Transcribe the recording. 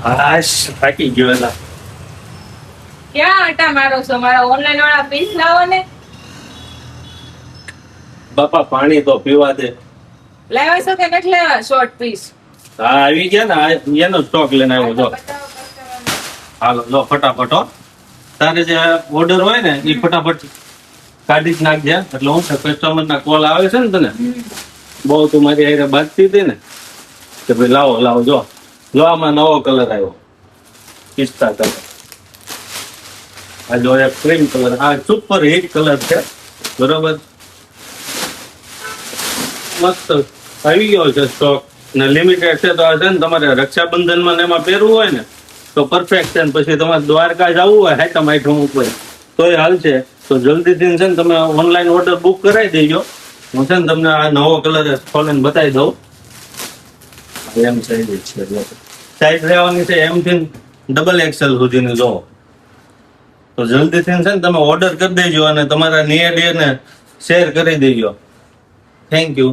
હાશ થાકી ગયો એલા. ક્યાં આટા મારો છો? મારા ઓનલાઈન વાળા પીસ લાવો ને. બાપા પાણી તો પીવા દે. લાવ્યા છો કે નથી લાવ્યા શોર્ટ પીસ? હા આવી ગયા ને એનો સ્ટોક લઈને આવ્યો જો. હાલો જો ફટાફટ હો. તારે જે ઓર્ડર હોય ને એ ફટાફટ કાઢી જ નાખજે. એટલે હું છે કસ્ટમર ના કોલ આવે છે ને તને બહુ તું મારી હારે બાંધતી હતી ને કે ભાઈ લાવો લાવો જો આમાં નવો કલર આવ્યો પિસ્તા કલર. આ જો એક ક્રીમ કલર, આ સુપર હિટ કલર છે બરોબર. મસ્ત આવી ગયો છે સ્ટોક ને લિમિટેડ છે. તો આ છે ને તમારે રક્ષાબંધનમાં ને એમાં પહેરવું હોય ને તો પરફેક્ટ છે. પછી તમારે દ્વારકા જવું હોય હાઈટમ આઈટમ ઉપર તોય હાલ છે. તો જલ્દીથી છે ને તમે ઓનલાઈન ઓર્ડર બુક કરાવી દેજો. હું છે ને તમને આ નવો કલર ખોલીને બતાવી દઉં. એમ સાઈઝ છે સાઈઝ રહેવાની છે એમ થી ડબલ એક્સેલ સુધીની જો. તો જલ્દીથી છે ને તમે ઓર્ડર કરી દેજો અને તમારા નિયર ને શેર કરી દેજો. Thank you.